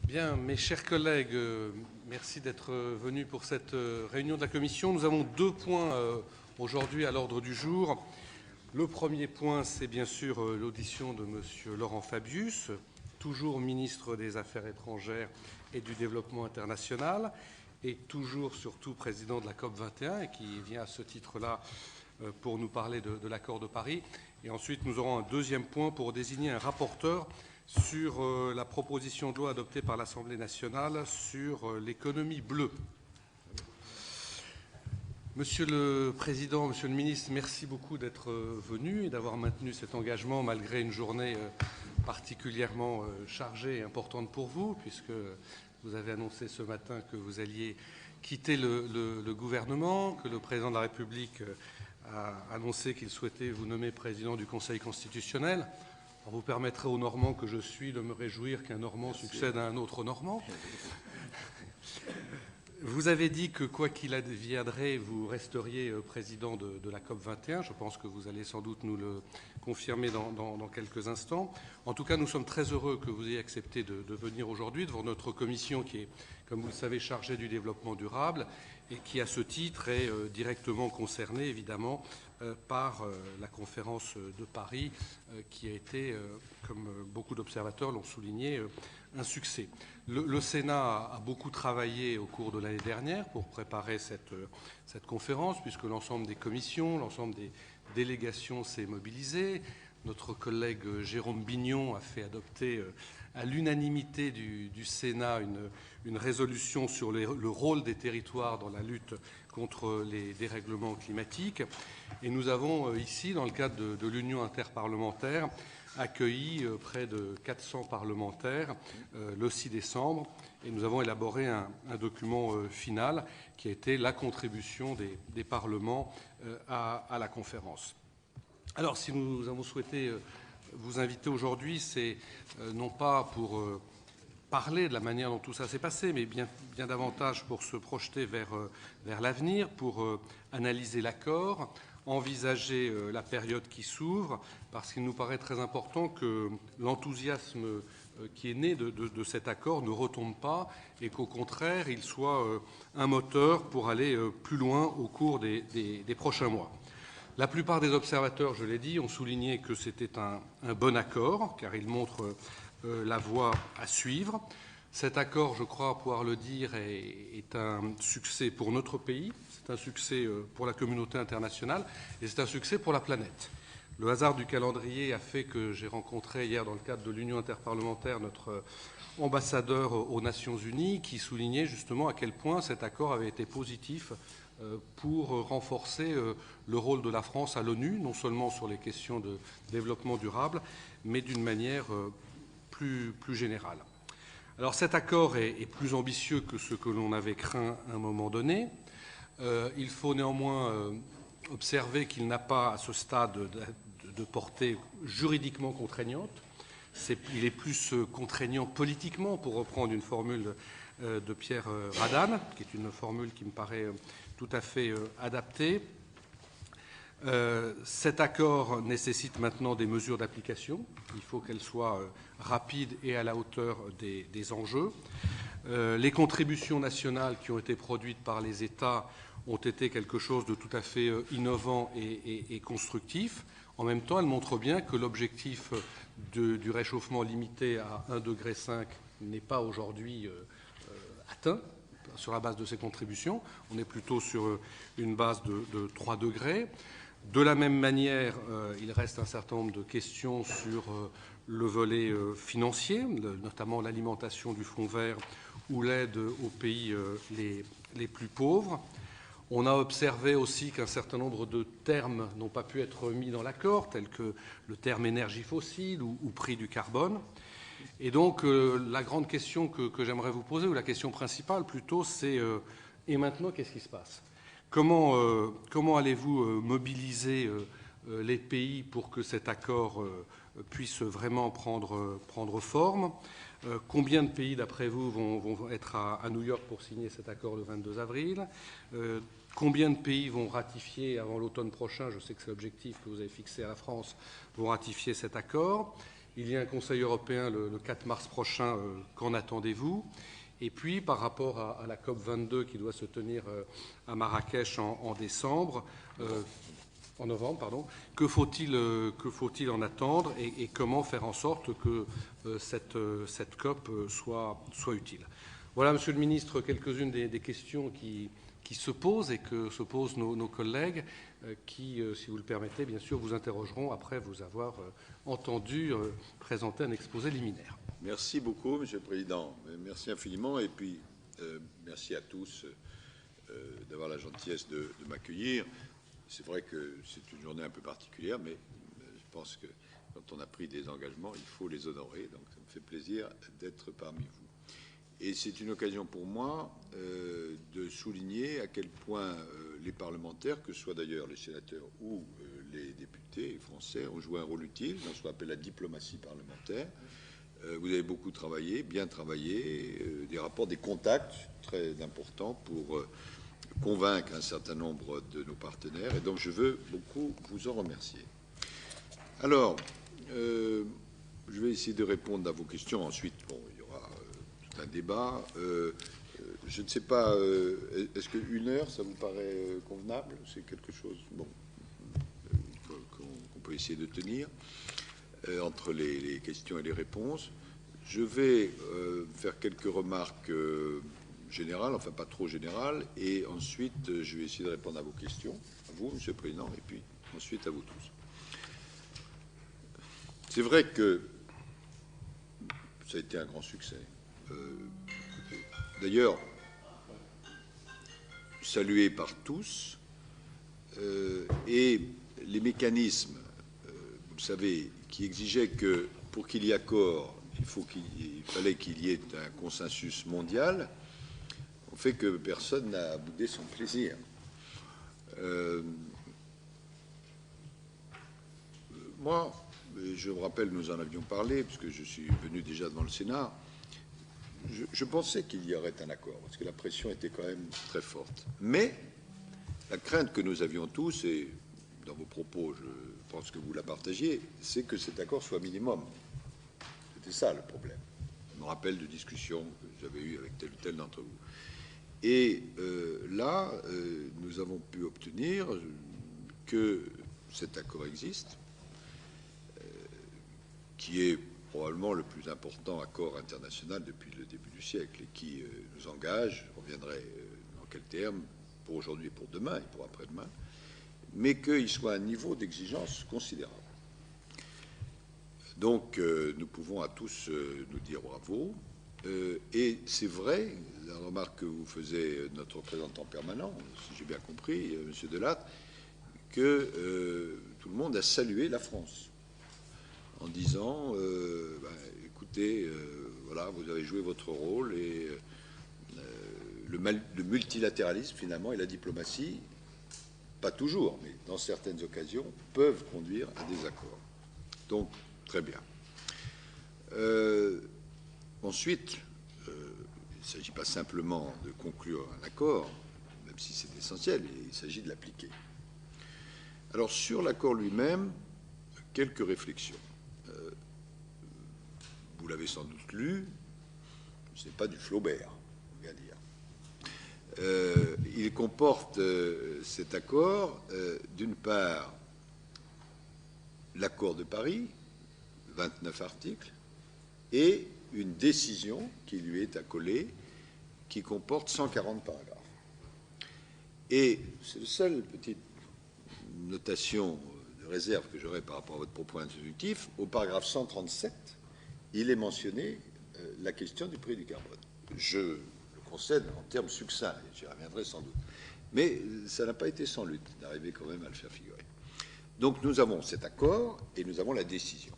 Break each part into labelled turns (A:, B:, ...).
A: Bien, mes chers collègues, merci d'être venus pour cette réunion de la Commission. Nous avons deux points aujourd'hui à l'ordre du jour. Le premier point, c'est bien sûr l'audition de M. Laurent Fabius, toujours ministre des Affaires étrangères et du Développement international, et toujours surtout président de la COP21, et qui vient à ce titre-là pour nous parler de l'accord de Paris. Et ensuite, nous aurons un deuxième point pour désigner un rapporteur sur la proposition de loi adoptée par l'Assemblée nationale sur l'économie bleue. Monsieur le Président, Monsieur le Ministre, merci beaucoup d'être venu et d'avoir maintenu cet engagement malgré une journée particulièrement chargée et importante pour vous, puisque vous avez annoncé ce matin que vous alliez quitter le gouvernement, que le Président de la République a annoncé qu'il souhaitait vous nommer président du Conseil constitutionnel. Vous permettrez aux Normands que je suis de me réjouir qu'un Normand succède à un autre Normand. Vous avez dit que quoi qu'il adviendrait, vous resteriez président de la COP21. Je pense que vous allez sans doute nous le confirmer dans quelques instants. En tout cas, nous sommes très heureux que vous ayez accepté de venir aujourd'hui devant notre commission qui est, comme vous le savez, chargée du développement durable et qui, à ce titre, est directement concernée, évidemment, par la conférence de Paris, qui a été, comme beaucoup d'observateurs l'ont souligné, un succès. Le Sénat a beaucoup travaillé au cours de l'année dernière pour préparer cette conférence, puisque l'ensemble des commissions, l'ensemble des délégations s'est mobilisé. Notre collègue Jérôme Bignon a fait adopter à l'unanimité du Sénat une résolution sur le rôle des territoires dans la lutte contre les dérèglements climatiques. Et nous avons ici, dans le cadre de l'Union interparlementaire, accueilli près de 400 parlementaires le 6 décembre. Et nous avons élaboré un document final qui a été la contribution des parlements à la conférence. Alors, si nous avons souhaité vous inviter aujourd'hui, c'est non pas pour parler de la manière dont tout ça s'est passé, mais bien davantage pour se projeter vers l'avenir, pour analyser l'accord, envisager la période qui s'ouvre, parce qu'il nous paraît très important que l'enthousiasme qui est né de cet accord ne retombe pas et qu'au contraire, il soit un moteur pour aller plus loin au cours des prochains mois. La plupart des observateurs, je l'ai dit, ont souligné que c'était un bon accord, car il montre la voie à suivre. Cet accord, je crois pouvoir le dire, est un succès pour notre pays, c'est un succès pour la communauté internationale et c'est un succès pour la planète. Le hasard du calendrier a fait que j'ai rencontré hier, dans le cadre de l'Union interparlementaire, notre ambassadeur aux Nations Unies qui soulignait justement à quel point cet accord avait été positif pour renforcer le rôle de la France à l'ONU, non seulement sur les questions de développement durable, mais d'une manière plus générale. Alors cet accord est plus ambitieux que ce que l'on avait craint à un moment donné. Il faut néanmoins observer qu'il n'a pas à ce stade de portée juridiquement contraignante. Il est plus contraignant politiquement, pour reprendre une formule de Pierre Radane, qui est une formule qui me paraît tout à fait adaptée. Cet accord nécessite maintenant des mesures d'application. Il faut qu'elles soient rapides et à la hauteur des enjeux. Les contributions nationales qui ont été produites par les États ont été quelque chose de tout à fait innovant et constructif. En même temps, elles montrent bien que l'objectif du réchauffement limité à 1,5 degré n'est pas aujourd'hui atteint sur la base de ces contributions. On est plutôt sur une base de 3 degrés. De la même manière, il reste un certain nombre de questions sur le volet financier, notamment l'alimentation du Fonds vert ou l'aide aux pays les plus pauvres. On a observé aussi qu'un certain nombre de termes n'ont pas pu être mis dans l'accord, tels que le terme énergie fossile ou prix du carbone. Et donc, la grande question que j'aimerais vous poser, ou la question principale plutôt, c'est et maintenant, qu'est-ce qui se passe ? Comment allez-vous mobiliser les pays pour que cet accord puisse vraiment prendre forme ? Combien de pays, d'après vous, vont être à New York pour signer cet accord le 22 avril ? Combien de pays vont ratifier avant l'automne prochain ? Je sais que c'est l'objectif que vous avez fixé à la France, vont ratifier cet accord. Il y a un Conseil européen le 4 mars prochain. Qu'en attendez-vous? Et puis, par rapport à la COP 22 qui doit se tenir à Marrakech en décembre, en novembre, pardon, que faut-il en attendre et comment faire en sorte que cette COP soit utile? Voilà, Monsieur le Ministre, quelques-unes des questions qui se posent et que se posent nos collègues qui, si vous le permettez, bien sûr, vous interrogeront après vous avoir entendu présenter un exposé liminaire.
B: Merci beaucoup, Monsieur le Président. Merci infiniment. Et puis, merci à tous d'avoir la gentillesse de m'accueillir. C'est vrai que c'est une journée un peu particulière, mais je pense que quand on a pris des engagements, il faut les honorer. Donc, ça me fait plaisir d'être parmi vous. Et c'est une occasion pour moi de souligner à quel point les parlementaires, que ce soit d'ailleurs les sénateurs ou les députés français, ont joué un rôle utile dans ce qu'on appelle la diplomatie parlementaire. Vous avez beaucoup travaillé, bien travaillé, des rapports, des contacts très importants pour convaincre un certain nombre de nos partenaires. Et donc, je veux beaucoup vous en remercier. Alors, je vais essayer de répondre à vos questions. Ensuite, bon, il y aura tout un débat. Je ne sais pas, est-ce qu'une heure, ça vous paraît convenable? C'est quelque chose qu'on peut essayer de tenir entre les questions et les réponses. Je vais faire quelques remarques générales, enfin pas trop générales, et ensuite je vais essayer de répondre à vos questions, à vous, Monsieur le Président, et puis ensuite à vous tous. C'est vrai que ça a été un grand succès. D'ailleurs, salué par tous, et les mécanismes, vous le savez, qui exigeaient que pour qu'il y ait accord, il fallait qu'il y ait un consensus mondial, ont fait que personne n'a boudé son plaisir. Moi, je me rappelle, nous en avions parlé, puisque je suis venu déjà devant le Sénat, je pensais qu'il y aurait un accord, parce que la pression était quand même très forte. Mais la crainte que nous avions tous, et dans vos propos, je pense que vous la partagiez, c'est que cet accord soit minimum. C'était ça le problème. Je me rappelle de discussions que j'avais eues avec tel ou tel d'entre vous. Et là, nous avons pu obtenir que cet accord existe, qui est probablement le plus important accord international depuis le début du siècle et qui nous engage, je reviendrai en quels termes, pour aujourd'hui et pour demain et pour après-demain, mais qu'il soit à un niveau d'exigence considérable. Donc, nous pouvons à tous nous dire bravo. Et c'est vrai, la remarque que vous faisait notre représentant permanent, si j'ai bien compris, M. Delattre, que tout le monde a salué la France en disant écoutez, voilà, vous avez joué votre rôle et le multilatéralisme, finalement, et la diplomatie, pas toujours, mais dans certaines occasions, peuvent conduire à des accords. Donc, très bien. Ensuite, il ne s'agit pas simplement de conclure un accord, même si c'est essentiel, il s'agit de l'appliquer. Alors, sur l'accord lui-même, quelques réflexions. Vous l'avez sans doute lu, ce n'est pas du Flaubert, on va dire. Il comporte cet accord, d'une part, l'accord de Paris, 29 articles, et une décision qui lui est accolée, qui comporte 140 paragraphes. Et c'est la seule petite notation de réserve que j'aurais par rapport à votre propos introductif. Au paragraphe 137, il est mentionné la question du prix du carbone. Je le concède en termes succincts, et j'y reviendrai sans doute. Mais ça n'a pas été sans lutte d'arriver quand même à le faire figurer. Donc nous avons cet accord et nous avons la décision.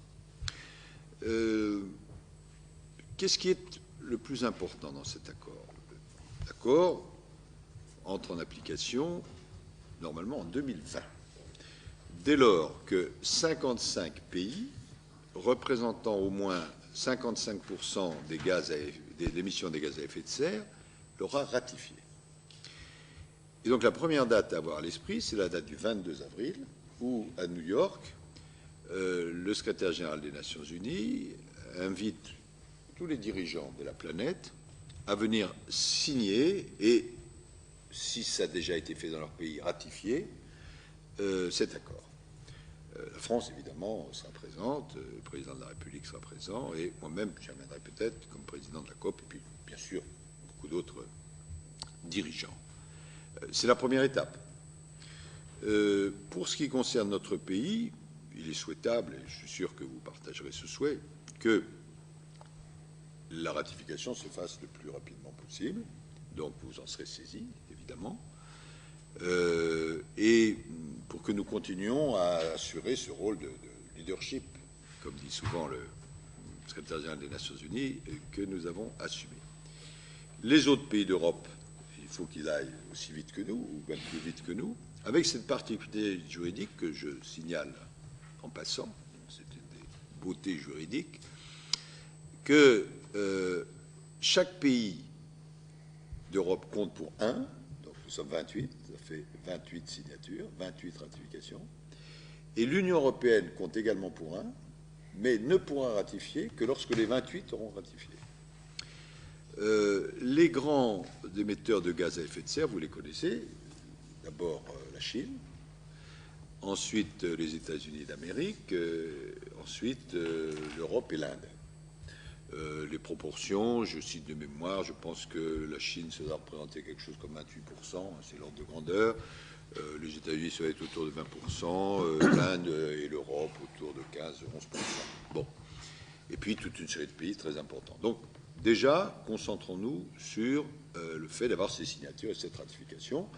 B: Qu'est-ce qui est le plus important dans cet accord? L'accord entre en application normalement en 2020. Dès lors que 55 pays, représentant au moins 55% des émissions des gaz à effet de serre, l'aura ratifié. Et donc la première date à avoir à l'esprit, c'est la date du 22 avril, où à New York, le secrétaire général des Nations Unies invite tous les dirigeants de la planète à venir signer et, si ça a déjà été fait dans leur pays, ratifier cet accord. La France, évidemment, sera présente, le président de la République sera présent, et moi-même, j'amènerai peut-être comme président de la COP, et puis, bien sûr, beaucoup d'autres dirigeants. C'est la première étape. Pour ce qui concerne notre pays, il est souhaitable, et je suis sûr que vous partagerez ce souhait, que la ratification se fasse le plus rapidement possible. Donc vous en serez saisis, évidemment. Et pour que nous continuions à assurer ce rôle de leadership, comme dit souvent le secrétaire général des Nations Unies, que nous avons assumé. Les autres pays d'Europe, il faut qu'ils aillent aussi vite que nous, ou même plus vite que nous, avec cette particularité juridique que je signale en passant, c'était des beautés juridiques, que chaque pays d'Europe compte pour un, donc nous sommes 28, ça fait 28 signatures, 28 ratifications, et l'Union européenne compte également pour un, mais ne pourra ratifier que lorsque les 28 auront ratifié. Les grands émetteurs de gaz à effet de serre, vous les connaissez, d'abord la Chine, ensuite les États-Unis d'Amérique, ensuite l'Europe et l'Inde. Les proportions, je cite de mémoire, je pense que la Chine ça doit représenter quelque chose comme 28%, c'est l'ordre de grandeur. Les États-Unis ça va être autour de 20%, l'Inde et l'Europe autour de 15-11%. Bon. Et puis toute une série de pays très importants. Donc déjà, concentrons-nous sur le fait d'avoir ces signatures et cette ratification.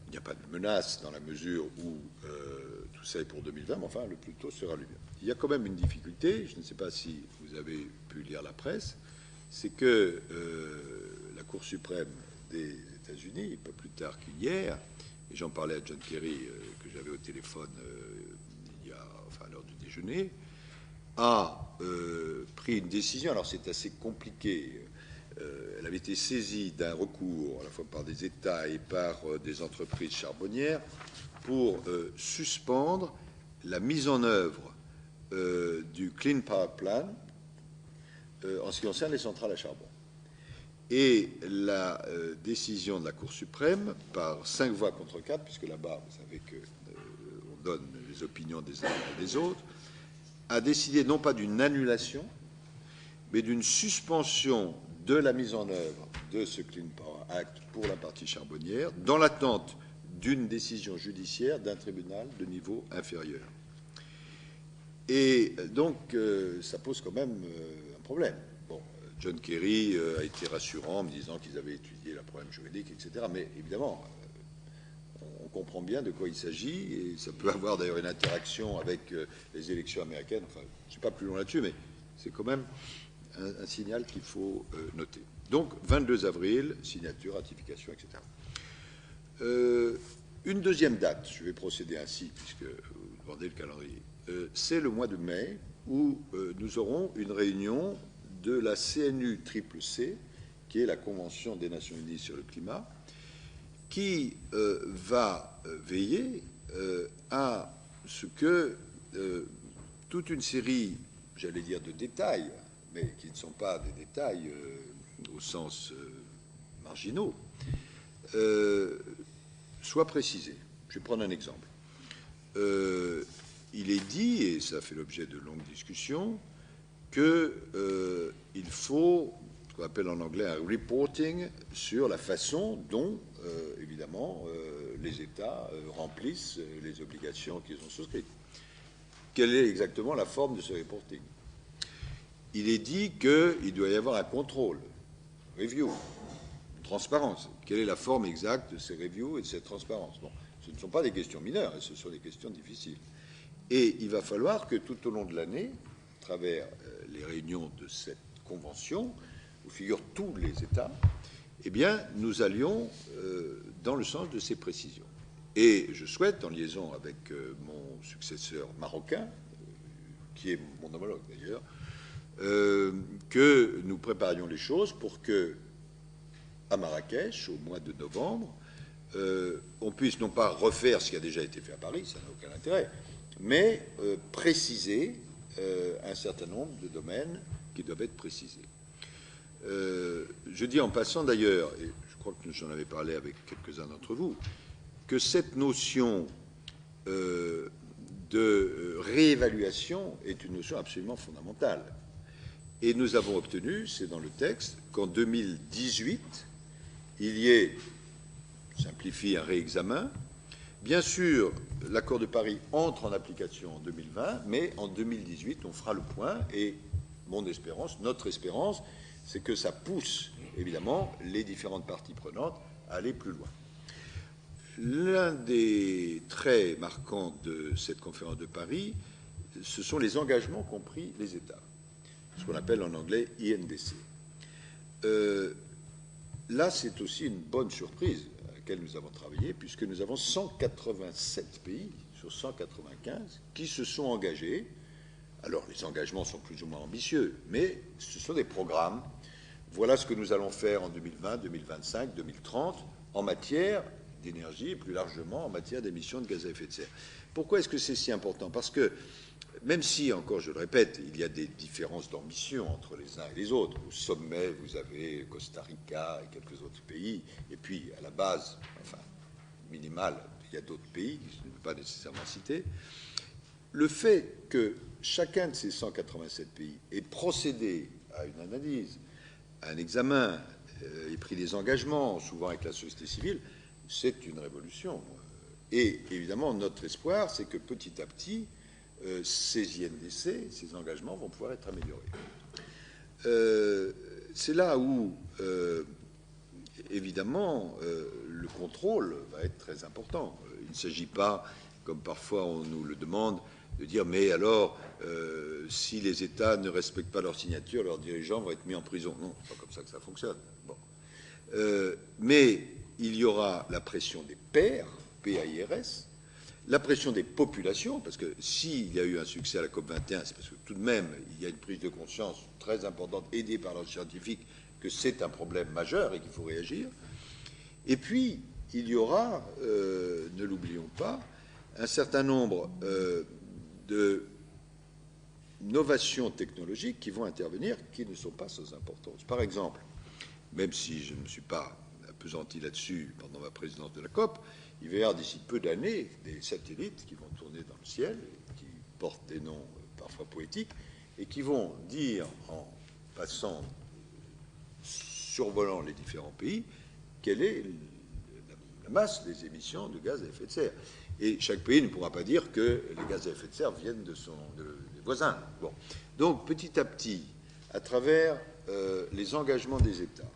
B: Il n'y a pas de menace dans la mesure où tout ça est pour 2020, mais enfin, le plus tôt sera le mieux. Il y a quand même une difficulté, je ne sais pas si vous avez pu lire la presse, c'est que la Cour suprême des États-Unis, pas plus tard qu'hier, et j'en parlais à John Kerry, que j'avais au téléphone à l'heure du déjeuner, a pris une décision, alors c'est assez compliqué. Elle avait été saisie d'un recours, à la fois par des États et par des entreprises charbonnières, pour suspendre la mise en œuvre du Clean Power Plan en ce qui concerne les centrales à charbon. Et la décision de la Cour suprême, par 5 voix contre 4, puisque là-bas, vous savez qu'on donne les opinions des uns et des autres, a décidé non pas d'une annulation, mais d'une suspension de la mise en œuvre de ce Clean Power Act pour la partie charbonnière, dans l'attente d'une décision judiciaire d'un tribunal de niveau inférieur. Et donc, ça pose quand même un problème. Bon, John Kerry a été rassurant en me disant qu'ils avaient étudié le problème juridique, etc. Mais évidemment, on comprend bien de quoi il s'agit, et ça peut avoir d'ailleurs une interaction avec les élections américaines. Enfin, je ne suis pas plus loin là-dessus, mais c'est quand même un signal qu'il faut noter. Donc, 22 avril, signature, ratification, etc. Une deuxième date, je vais procéder ainsi, puisque vous demandez le calendrier, c'est le mois de mai, où nous aurons une réunion de la CNU-CCC, qui est la Convention des Nations Unies sur le climat, qui va veiller à ce que toute une série, j'allais dire, de détails, mais qui ne sont pas des détails au sens marginaux, soient précisés. Je vais prendre un exemple. Il est dit, et ça fait l'objet de longues discussions, qu'il faut ce qu'on appelle en anglais un reporting sur la façon dont, évidemment, les États remplissent les obligations qu'ils ont souscrites. Quelle est exactement la forme de ce reporting? Il est dit qu'il doit y avoir un contrôle, review, transparence. Quelle est la forme exacte de ces reviews et de cette transparence? Bon, ce ne sont pas des questions mineures, ce sont des questions difficiles. Et il va falloir que tout au long de l'année, à travers les réunions de cette convention, où figurent tous les États, eh bien, nous allions dans le sens de ces précisions. Et je souhaite, en liaison avec mon successeur marocain, qui est mon homologue d'ailleurs, que nous préparions les choses pour que, à Marrakech, au mois de novembre, on puisse non pas refaire ce qui a déjà été fait à Paris, ça n'a aucun intérêt, mais préciser un certain nombre de domaines qui doivent être précisés. Je dis en passant d'ailleurs, et je crois que j'en avais parlé avec quelques-uns d'entre vous, que cette notion de réévaluation est une notion absolument fondamentale. Et nous avons obtenu, c'est dans le texte, qu'en 2018, il y ait, je simplifie, un réexamen. Bien sûr, l'accord de Paris entre en application en 2020, mais en 2018, on fera le point. Et mon espérance, notre espérance, c'est que ça pousse, évidemment, les différentes parties prenantes à aller plus loin. L'un des traits marquants de cette conférence de Paris, ce sont les engagements qu'ont pris les États, ce qu'on appelle en anglais INDC. Là, c'est aussi une bonne surprise à laquelle nous avons travaillé, puisque nous avons 187 pays sur 195 qui se sont engagés. Alors, les engagements sont plus ou moins ambitieux, mais ce sont des programmes. Voilà ce que nous allons faire en 2020, 2025, 2030 en matière d'énergie et plus largement en matière d'émissions de gaz à effet de serre. Pourquoi est-ce que c'est si important? Parce que même si, encore je le répète, il y a des différences d'ambition entre les uns et les autres, au sommet vous avez Costa Rica et quelques autres pays, et puis à la base, enfin minimale, il y a d'autres pays que je ne veux pas nécessairement citer, le fait que chacun de ces 187 pays ait procédé à une analyse, à un examen, ait pris des engagements, souvent avec la société civile, c'est une révolution. Et évidemment, notre espoir, c'est que petit à petit, ces INDC, ces engagements vont pouvoir être améliorés. C'est là où, évidemment, le contrôle va être très important. Il ne s'agit pas, comme parfois on nous le demande, de dire mais alors, si les États ne respectent pas leur signature, leurs dirigeants vont être mis en prison. Non, c'est pas comme ça que ça fonctionne. Bon. Mais il y aura la pression des pairs, PAIRS, la pression des populations, parce que s'il y a eu un succès à la COP21, c'est parce que tout de même, il y a une prise de conscience très importante, aidée par leurs scientifiques, que c'est un problème majeur et qu'il faut réagir. Et puis, il y aura, ne l'oublions pas, un certain nombre de novations technologiques qui vont intervenir, qui ne sont pas sans importance. Par exemple, même si je ne me suis pas appesanti là-dessus pendant ma présidence de la COP, il va y avoir d'ici peu d'années des satellites qui vont tourner dans le ciel, qui portent des noms parfois poétiques, et qui vont dire, en passant, survolant les différents pays, quelle est la masse des émissions de gaz à effet de serre. Et chaque pays ne pourra pas dire que les gaz à effet de serre viennent des voisins. Bon. Donc, petit à petit, à travers les engagements des États,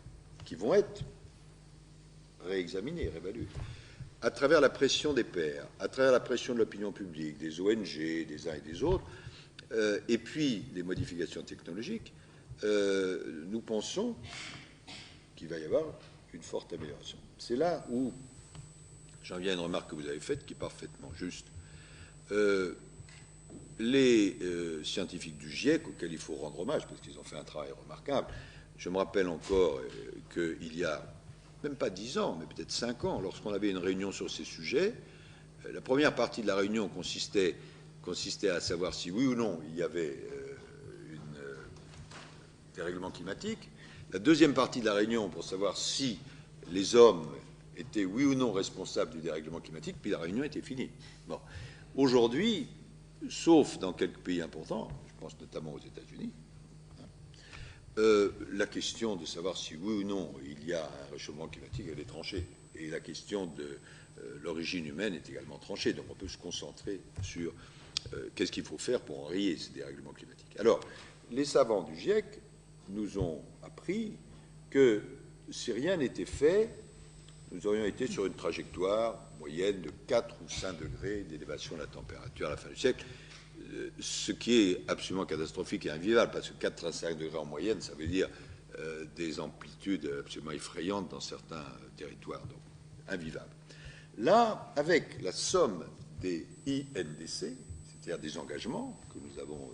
B: qui vont être réexaminés, réévalués, à travers la pression des pairs, à travers la pression de l'opinion publique, des ONG, des uns et des autres, et puis les modifications technologiques, nous pensons qu'il va y avoir une forte amélioration. C'est là où j'en viens à une remarque que vous avez faite qui est parfaitement juste. Les scientifiques du GIEC, auxquels il faut rendre hommage, parce qu'ils ont fait un travail remarquable, je me rappelle encore qu'il y a même pas 10 ans, mais peut-être 5 ans, lorsqu'on avait une réunion sur ces sujets, la première partie de la réunion consistait à savoir si oui ou non il y avait des règlements climatiques. La deuxième partie de la réunion pour savoir si les hommes étaient oui ou non responsables du dérèglement climatique, puis la réunion était finie. Bon. Aujourd'hui, sauf dans quelques pays importants, je pense notamment aux États-Unis, la question de savoir si oui ou non il y a un réchauffement climatique, elle est tranchée. Et la question de l'origine humaine est également tranchée. Donc on peut se concentrer sur qu'est-ce qu'il faut faire pour enrayer ces dérèglements climatiques. Alors, les savants du GIEC nous ont appris que si rien n'était fait, nous aurions été sur une trajectoire moyenne de 4 ou 5 degrés d'élévation de la température à la fin du siècle, ce qui est absolument catastrophique et invivable, parce que 4 à 5 degrés en moyenne, ça veut dire des amplitudes absolument effrayantes dans certains territoires, donc invivable. Là, avec la somme des INDC, c'est-à-dire des engagements que nous avons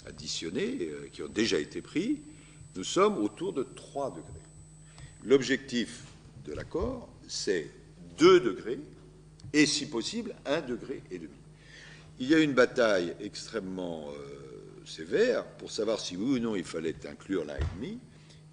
B: additionnés, qui ont déjà été pris, nous sommes autour de 3 degrés. L'objectif de l'accord, c'est 2 degrés et, si possible, 1,5 degré. il y a eu une bataille extrêmement sévère pour savoir si oui ou non il fallait inclure l'1,5.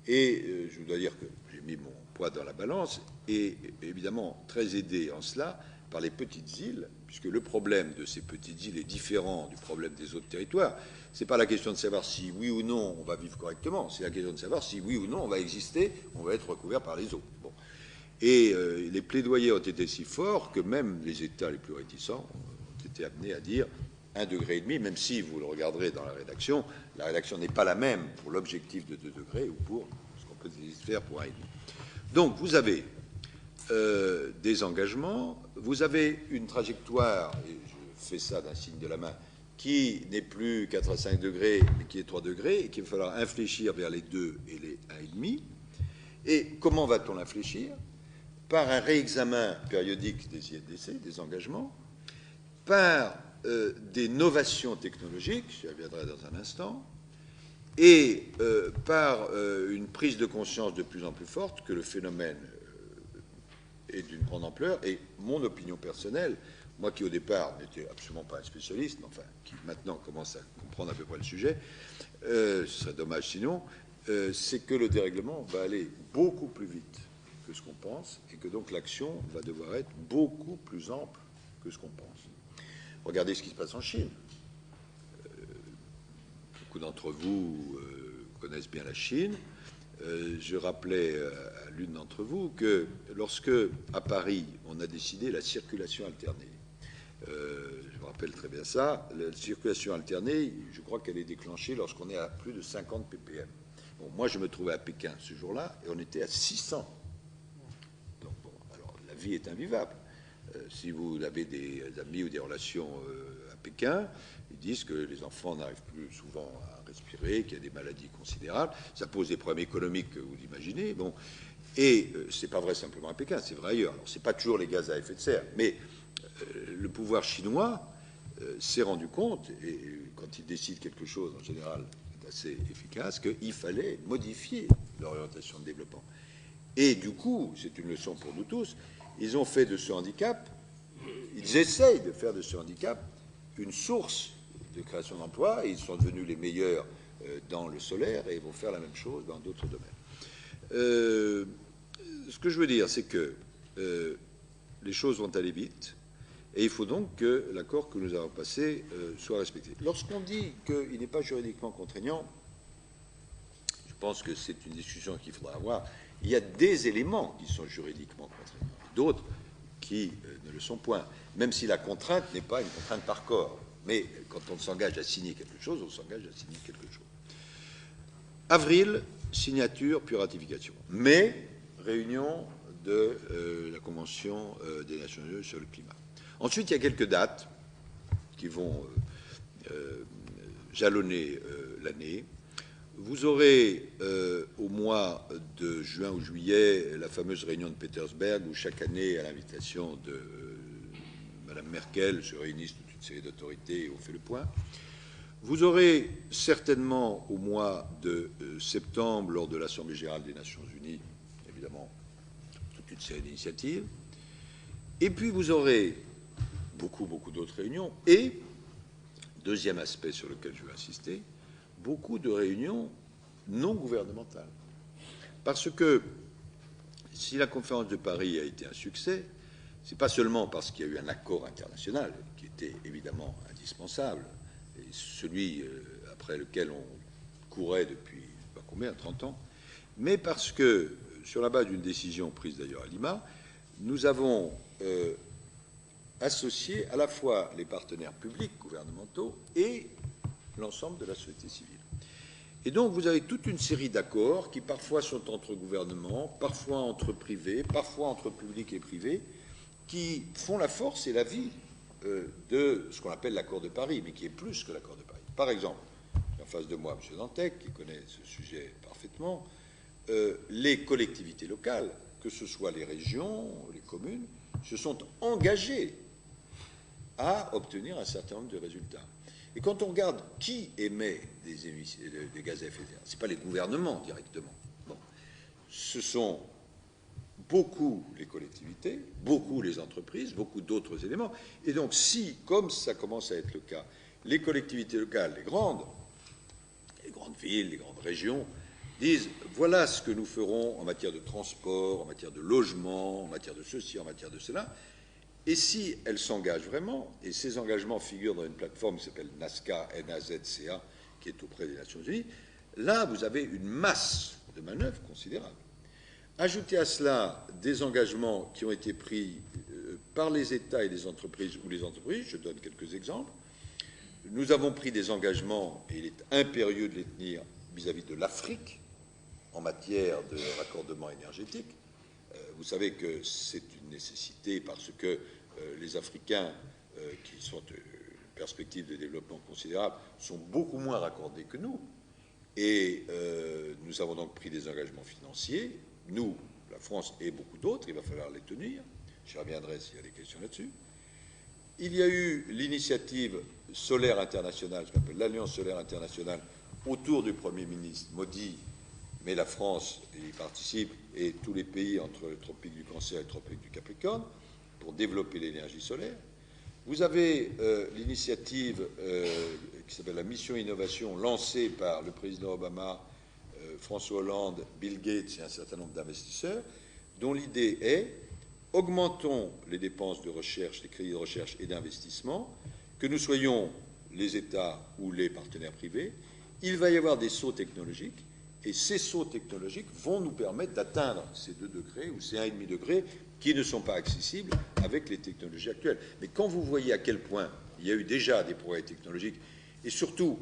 B: Et je dois dire que j'ai mis mon poids dans la balance, et évidemment très aidé en cela par les petites îles, puisque le problème de ces petites îles est différent du problème des autres territoires. Ce n'est pas la question de savoir si oui ou non on va vivre correctement, c'est la question de savoir si oui ou non on va exister, on va être recouvert par les eaux. Bon. Et les plaidoyers ont été si forts que même les États les plus réticents ont été amenés à dire 1,5 degré, même si, vous le regarderez dans la rédaction n'est pas la même pour l'objectif de 2 degrés ou pour ce qu'on peut faire pour 1,5. Donc, vous avez des engagements, vous avez une trajectoire, et je fais ça d'un signe de la main, qui n'est plus 4 à 5 degrés, mais qui est 3 degrés, et qu'il va falloir infléchir vers les 2 et les 1,5. Et comment va-t-on l'infléchir? Par un réexamen périodique des INDC, des engagements, par des novations technologiques, j'y reviendrai dans un instant, et par une prise de conscience de plus en plus forte que le phénomène est d'une grande ampleur. Et mon opinion personnelle, moi qui au départ n'étais absolument pas un spécialiste, mais enfin qui maintenant commence à comprendre à peu près le sujet, ce serait dommage sinon, c'est que le dérèglement va aller beaucoup plus vite que ce qu'on pense, et que donc l'action va devoir être beaucoup plus ample que ce qu'on pense. Regardez ce qui se passe en Chine. Beaucoup d'entre vous connaissent bien la Chine. Je rappelais à l'une d'entre vous que lorsque, à Paris, on a décidé la circulation alternée, je me rappelle très bien ça, la circulation alternée, je crois qu'elle est déclenchée lorsqu'on est à plus de 50 ppm. Bon, moi, je me trouvais à Pékin ce jour-là, et on était à 600. Donc, bon, alors, la vie est invivable. Si vous avez des amis ou des relations à Pékin, ils disent que les enfants n'arrivent plus souvent à respirer, qu'il y a des maladies considérables. Ça pose des problèmes économiques que vous imaginez. Bon. Et c'est pas vrai simplement à Pékin, c'est vrai ailleurs. Alors, c'est pas toujours les gaz à effet de serre, mais le pouvoir chinois s'est rendu compte, et quand il décide quelque chose, en général, c'est assez efficace, qu'il fallait modifier l'orientation de développement. Et du coup, c'est une leçon pour nous tous, ils ont fait de ce handicap, ils essayent de faire de ce handicap une source de création d'emplois, et ils sont devenus les meilleurs dans le solaire, et ils vont faire la même chose dans d'autres domaines. Ce que je veux dire, c'est que les choses vont aller vite, et il faut donc que l'accord que nous avons passé soit respecté. Lorsqu'on dit qu'il n'est pas juridiquement contraignant, je pense que c'est une discussion qu'il faudra avoir. Il y a des éléments qui sont juridiquement contraignants, d'autres qui ne le sont point, même si la contrainte n'est pas une contrainte par corps. Mais quand on s'engage à signer quelque chose, on s'engage à signer quelque chose. Avril, signature, puis ratification. Mai, réunion de la Convention des Nations Unies sur le climat. Ensuite, il y a quelques dates qui vont jalonner l'année. Vous aurez au mois de juin ou juillet la fameuse réunion de Petersberg où chaque année, à l'invitation de Mme Merkel, se réunissent toute une série d'autorités et on fait le point. Vous aurez certainement au mois de septembre, lors de l'Assemblée générale des Nations Unies, évidemment, toute une série d'initiatives. Et puis vous aurez beaucoup d'autres réunions. Et, deuxième aspect sur lequel je veux insister, beaucoup de réunions non gouvernementales. Parce que si la conférence de Paris a été un succès, ce n'est pas seulement parce qu'il y a eu un accord international, qui était évidemment indispensable, et celui après lequel on courait depuis, pas combien, 30 ans, mais parce que, sur la base d'une décision prise d'ailleurs à Lima, nous avons associé à la fois les partenaires publics, gouvernementaux, et l'ensemble de la société civile. Et donc, vous avez toute une série d'accords qui parfois sont entre gouvernements, parfois entre privés, parfois entre publics et privés, qui font la force et la vie de ce qu'on appelle l'accord de Paris, mais qui est plus que l'accord de Paris. Par exemple, en face de moi, M. Dantec, qui connaît ce sujet parfaitement, les collectivités locales, que ce soit les régions, les communes, se sont engagées à obtenir un certain nombre de résultats. Et quand on regarde qui émet des gaz à effet de serre, ce n'est pas les gouvernements directement. Bon. Ce sont beaucoup les collectivités, beaucoup les entreprises, beaucoup d'autres éléments. Et donc si, comme ça commence à être le cas, les collectivités locales, les grandes villes, les grandes régions, disent voilà ce que nous ferons en matière de transport, en matière de logement, en matière de ceci, en matière de cela, et si elles s'engagent vraiment, et ces engagements figurent dans une plateforme qui s'appelle NAZCA, N-A-Z-C-A, qui est auprès des Nations Unies, là vous avez une masse de manœuvres considérable. Ajoutez à cela des engagements qui ont été pris par les États et les entreprises, ou les entreprises, je donne quelques exemples. Nous avons pris des engagements, et il est impérieux de les tenir vis-à-vis de l'Afrique en matière de raccordement énergétique. Vous savez que c'est une nécessité parce que les Africains, qui sont une perspective de développement considérable, sont beaucoup moins raccordés que nous. Et nous avons donc pris des engagements financiers, nous, la France et beaucoup d'autres, il va falloir les tenir. J'y reviendrai s'il y a des questions là-dessus. Il y a eu l'initiative solaire internationale, ce qu'on appelle l'Alliance solaire internationale, autour du Premier ministre Modi, mais la France y participe, et tous les pays entre le tropique du Cancer et le tropique du Capricorne, pour développer l'énergie solaire. Vous avez l'initiative qui s'appelle la Mission Innovation, lancée par le président Obama, François Hollande, Bill Gates et un certain nombre d'investisseurs, dont l'idée est augmentons les dépenses de recherche, les crédits de recherche et d'investissement, que nous soyons les États ou les partenaires privés, il va y avoir des sauts technologiques, et ces sauts technologiques vont nous permettre d'atteindre ces 2 degrés ou ces 1,5 degrés qui ne sont pas accessibles avec les technologies actuelles. Mais quand vous voyez à quel point il y a eu déjà des progrès technologiques, et surtout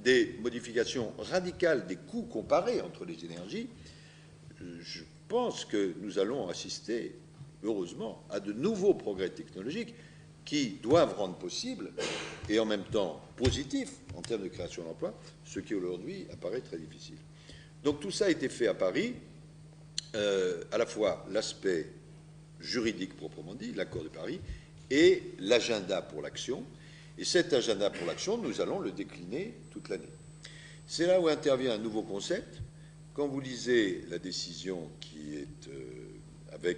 B: des modifications radicales des coûts comparés entre les énergies, je pense que nous allons assister, heureusement, à de nouveaux progrès technologiques qui doivent rendre possible, et en même temps positif en termes de création d'emplois, ce qui aujourd'hui apparaît très difficile. Donc tout ça a été fait à Paris, à la fois l'aspect juridique proprement dit, l'accord de Paris, et l'agenda pour l'action. Et cet agenda pour l'action, nous allons le décliner toute l'année. C'est là où intervient un nouveau concept. Quand vous lisez la décision qui est avec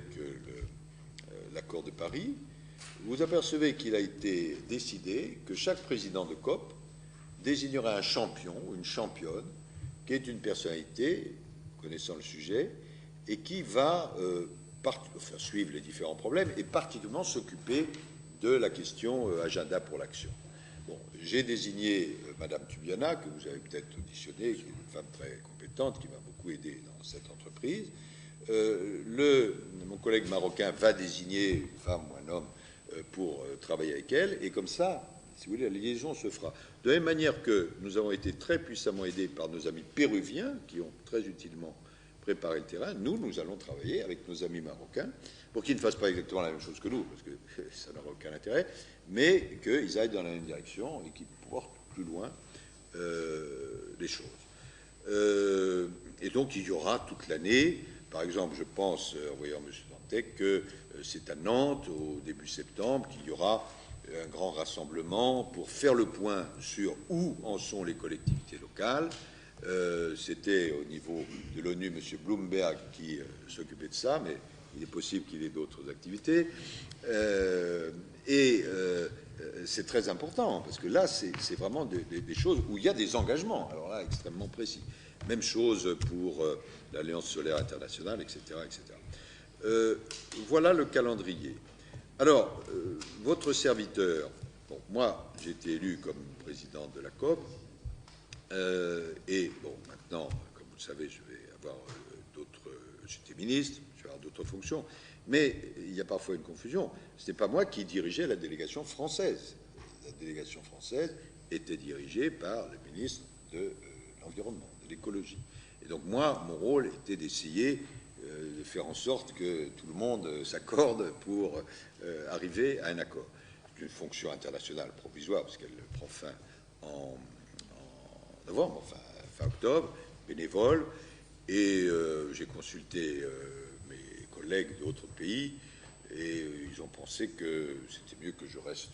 B: l'accord de Paris, vous apercevez qu'il a été décidé que chaque président de COP désignera un champion ou une championne qui est une personnalité connaissant le sujet et qui va suivre les différents problèmes et particulièrement s'occuper de la question agenda pour l'action. Bon, j'ai désigné Madame Tubiana, que vous avez peut-être auditionnée, qui est une femme très compétente, qui m'a beaucoup aidé dans cette entreprise. Mon collègue marocain va désigner une femme ou un homme pour travailler avec elle, et comme ça, si vous voulez, la liaison se fera. De la même manière que nous avons été très puissamment aidés par nos amis péruviens, qui ont très utilement préparé le terrain, nous allons travailler avec nos amis marocains, pour qu'ils ne fassent pas exactement la même chose que nous, parce que ça n'aura aucun intérêt, mais qu'ils aillent dans la même direction et qu'ils portent plus loin les choses. Et donc il y aura toute l'année, par exemple, je pense, en voyant M. Dantec, que c'est à Nantes, au début septembre, qu'il y aura un grand rassemblement pour faire le point sur où en sont les collectivités locales. C'était au niveau de l'ONU, M. Bloomberg, qui s'occupait de ça, mais il est possible qu'il ait d'autres activités. C'est très important, parce que là, c'est vraiment des choses où il y a des engagements, alors là, extrêmement précis. Même chose pour l'Alliance solaire internationale, etc. etc. Voilà le calendrier. Alors, votre serviteur, bon, moi, j'ai été élu comme président de la COP, et bon, maintenant, comme vous le savez, je vais avoir j'étais ministre, je vais avoir d'autres fonctions, mais il y a parfois une confusion. Ce n'est pas moi qui dirigeais la délégation française. La délégation française était dirigée par le ministre de l'Environnement, de l'écologie. Et donc moi, mon rôle était d'essayer de faire en sorte que tout le monde s'accorde pour arriver à un accord. C'est une fonction internationale provisoire, parce qu'elle prend fin en novembre, enfin fin octobre, bénévole, et j'ai consulté mes collègues d'autres pays, et ils ont pensé que c'était mieux que je reste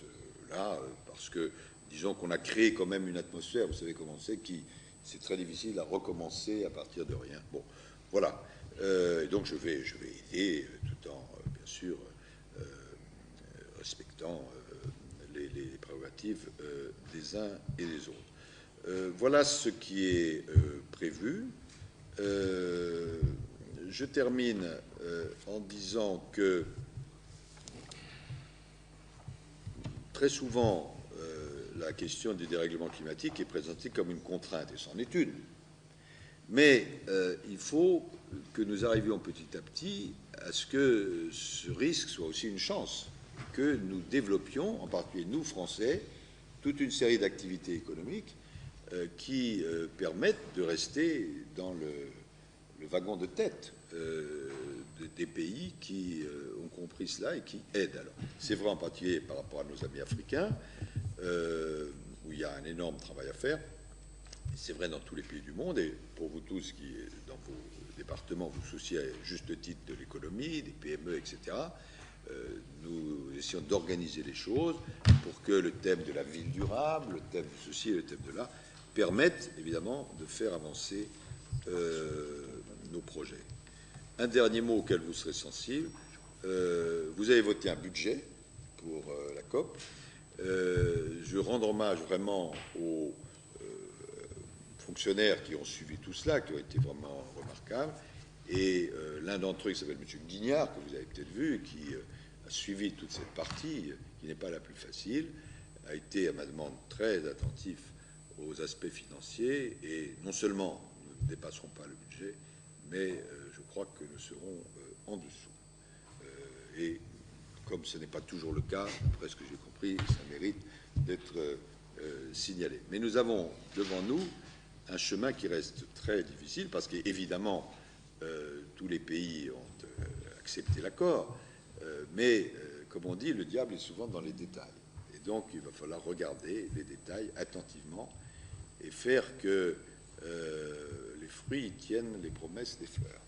B: là, parce que, disons qu'on a créé quand même une atmosphère, vous savez comment c'est très difficile à recommencer à partir de rien. Bon, voilà. Donc je vais aider tout en, bien sûr, respectant les prérogatives des uns et des autres. Voilà ce qui est prévu. Je termine en disant que très souvent, la question du dérèglement climatique est présentée comme une contrainte, et c'en est une. Mais il faut que nous arrivions petit à petit à ce que ce risque soit aussi une chance, que nous développions, en particulier nous, Français, toute une série d'activités économiques qui permettent de rester dans le wagon de tête des pays qui ont compris cela et qui aident. Alors, c'est vrai en particulier par rapport à nos amis africains, où il y a un énorme travail à faire. C'est vrai dans tous les pays du monde, et pour vous tous qui, dans vos départements, vous souciez à juste titre de l'économie, des PME, etc., nous essayons d'organiser les choses pour que le thème de la ville durable, le thème de ceci et le thème de là, permettent évidemment de faire avancer nos projets. Un dernier mot auquel vous serez sensible, vous avez voté un budget pour la COP. Je rends hommage vraiment aux fonctionnaires qui ont suivi tout cela, qui ont été vraiment remarquables. Et l'un d'entre eux, qui s'appelle M. Guignard, que vous avez peut-être vu, qui a suivi toute cette partie, qui n'est pas la plus facile, a été, à ma demande, très attentif aux aspects financiers. Et non seulement nous ne dépasserons pas le budget, mais je crois que nous serons en dessous. Et comme ce n'est pas toujours le cas, après ce que j'ai compris, ça mérite d'être signalé. Mais nous avons devant nous un chemin qui reste très difficile parce qu'évidemment, tous les pays ont accepté l'accord, mais comme on dit, le diable est souvent dans les détails. Et donc, il va falloir regarder les détails attentivement et faire que les fruits tiennent les promesses des fleurs.